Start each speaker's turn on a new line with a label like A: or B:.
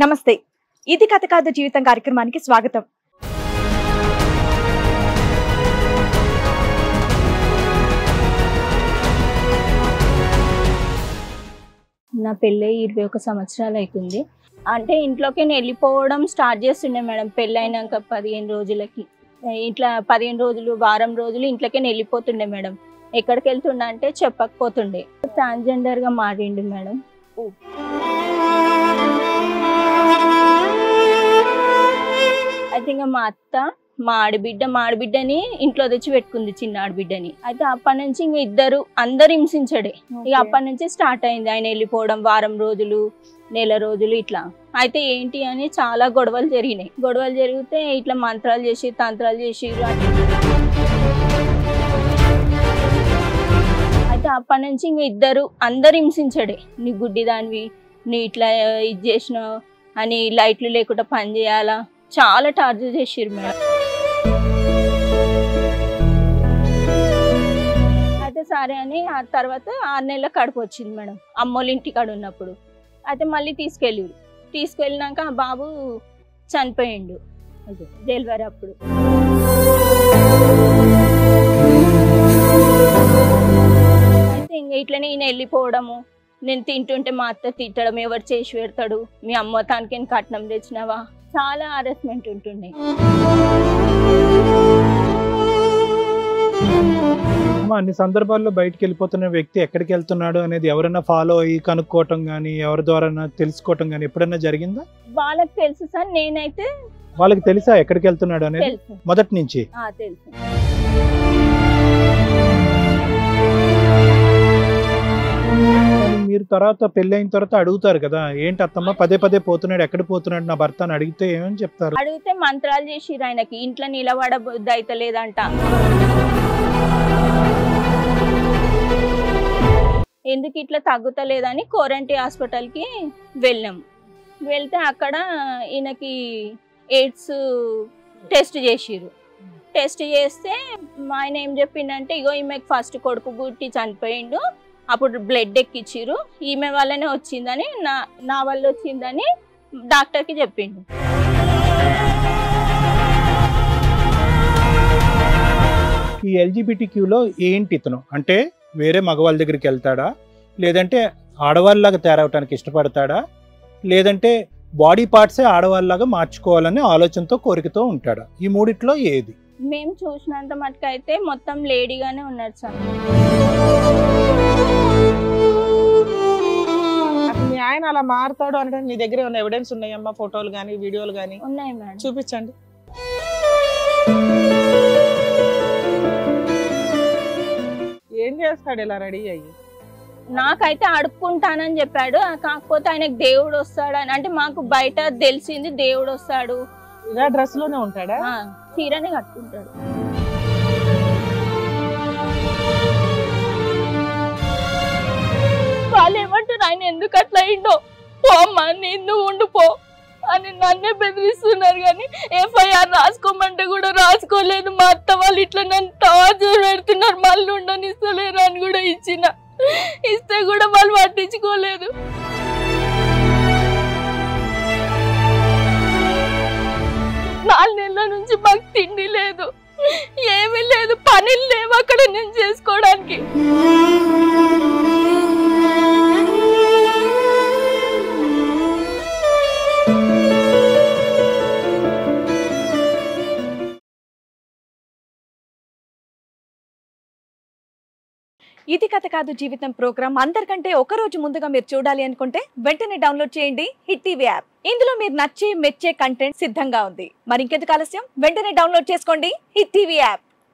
A: నమస్తే. ఇది కథ కాదు జీవితం కార్యక్రమానికి స్వాగతం.
B: నా పెళ్ళై 21 సంవత్సరాలు అవుతుంది. అంటే ఇంట్లోకి వెళ్ళిపోవడం స్టార్ట్ చేస్తుండే మేడం. పెళ్ళి అయినాక 15 రోజులకి ఇట్లా 15 రోజులు వారం రోజులు ఇంట్లోకి వెళ్ళిపోతుండే మేడం. ఎక్కడికి వెళ్తుండే అంటే చెప్పకపోతుండే. ట్రాన్స్జెండర్గా మారిండు మేడం. అయితే ఇంకా మా అత్త మా ఆడబిడ్డని ఇంట్లో తెచ్చి పెట్టుకుంది, చిన్న ఆడబిడ్డని. అయితే అప్పటి నుంచి ఇంక అందరు హింసించడే. ఇక అప్పటి నుంచి స్టార్ట్ అయింది ఆయన వెళ్ళిపోవడం. వారం రోజులు నెల రోజులు ఇట్లా. అయితే ఏంటి అని చాలా గొడవలు జరిగినాయి. గొడవలు జరిగితే ఇట్లా మంత్రాలు చేసి తంత్రాలు చేసి అయితే అప్పటి నుంచి ఇంక అందరు హింసించడే. నీ గుడ్డి దానివి, నీ ఇట్లా ఇది చేసినావు అని, లైట్లు లేకుండా పని చేయాలా, చాలా టార్చర్ చేసిర్రు మేడం. అయితే సరే అని ఆ తర్వాత 6 నెలల కడుపు వచ్చింది మేడం, అమ్మోళ్ళ ఇంటికాడ ఉన్నప్పుడు. అయితే మళ్ళీ తీసుకెళ్ళినాక ఆ బాబు చనిపోయిండు డెలివరీ అప్పుడు. అయితే ఇంకా ఇట్లనే ఈయన వెళ్ళిపోవడము, నేను తింటుంటే మా అత్త తిట్టడం, ఎవరు చేసి పెడతాడు, మీ అమ్మ తానికి కట్నం తెచ్చినావా, చాలా హారాస్మెంట్ ఉంటుండే.
C: అన్ని సందర్భాల్లో బయటకు వెళ్ళిపోతున్న వ్యక్తి ఎక్కడికి వెళ్తున్నాడు అనేది ఎవరైనా ఫాలో అయ్యి కనుక్కోవటం కానీ, ఎవరి ద్వారా తెలుసుకోవటం కానీ ఎప్పుడైనా జరిగిందా?
B: వాళ్ళకి తెలుసు సార్. నేనైతే
C: వాళ్ళకి తెలుసా ఎక్కడికి వెళ్తున్నాడు అనేది మొదటి నుంచి?
B: తెలుసు.
C: మీరు తర్వాత పెళ్లి అయిన తర్వాత అడుగుతారు కదా, ఏంటి అత్తమ్మ పదే పదే పోతున్నాడు, ఎక్కడ పోతున్నాడు నా భర్త అని అడిగితే ఏమని చెప్తారు?
B: అడిగితే మంత్రాలు చేసిరు ఆయనకి, ఇంట్లో నిలబడబుద్ధి అయితలేదంట. ఎందుకు ఇట్లా తగ్గుతలేదని కోరంటీ హాస్పిటల్కి వెళ్ళాం. వెళ్తే అక్కడ ఈయనకి ఎయిడ్స్ టెస్ట్ చేసిరు. టెస్ట్ చేస్తే ఆయన ఏం చెప్పిండంటే, ఇగో ఈమెకి ఫస్ట్ కొడుకు గుట్టి చనిపోయిండు, అప్పుడు బ్లడ్ ఎక్కిచ్చిరు, ఈమె వల్లనే వచ్చిందని, నా వల్ల వచ్చిందని డాక్టర్కి చెప్పిండు.
C: ఈ ఎల్జిబిటిక్యూలో ఏంటి ఇతను అంటే, వేరే మగవాళ్ళ దగ్గరికి వెళ్తాడా, లేదంటే ఆడవాళ్ళలాగా తయారవటానికి ఇష్టపడతాడా, లేదంటే బాడీ పార్ట్సే ఆడవాళ్ళలాగా మార్చుకోవాలనే ఆలోచనతో కోరికతో ఉంటాడా? ఈ మూడిట్లో ఏది?
B: మేము చూసినంత మటుకు అయితే మొత్తం లేడీగానే ఉన్నారు సార్.
D: మీ ఆయన అలా మారుతాడు అంటే నీ దగ్గర ఏమైనా ఎవిడెన్స్ ఉన్నాయమ్మా? ఫోటోలు కానీ వీడియోలు కానీ
B: ఉన్నాయి మేడం.
D: చూపించండి. ఏం చేస్తాడు ఇలా రెడీ అయ్యి?
B: నాకైతే అడుక్కుంటానని చెప్పాడు. కాకపోతే ఆయనకు దేవుడు వస్తాడని, అంటే మాకు బయట తెలిసింది దేవుడు వస్తాడు.
D: ఇలా డ్రెస్ లోనే ఉంటాడా?
B: చీరని కట్టుకుంటాడు. వాళ్ళు ఏమంటారు, ఆయన ఎందుకు అట్లా అయిండో, పో అమ్మా నువ్వు ఉండిపో అని నన్నే బెదిరిస్తున్నారు. కానీ ఎఫ్ఐఆర్ రాసుకోమంటే కూడా రాసుకోలేదు. మా అత్త వాళ్ళు ఇట్లా నన్ను టార్చర్ పెడుతున్నారు, మళ్ళీ ఉండనిస్తలేరు అని కూడా ఇస్తే కూడా వాళ్ళు పట్టించుకోలేదు. నాలుగు నెలల నుంచి మాకు తిండి లేదు, ఏమీ లేదు, పనులు లేవు అక్కడ నేను చేసుకోవడానికి.
A: ఇది కథ కాదు జీవితం ప్రోగ్రామ్ అందరికంటే ఒక రోజు ముందుగా మీరు చూడాలి అనుకుంటే వెంటనే డౌన్లోడ్ చేయండి హిట్ టీవీ యాప్. ఇందులో మీరు నచ్చే మెచ్చే కంటెంట్ సిద్ధంగా ఉంది. మరి ఇంకెందుకు ఆలస్యం, వెంటనే డౌన్లోడ్ చేసుకోండి హిట్ టీవీ యాప్.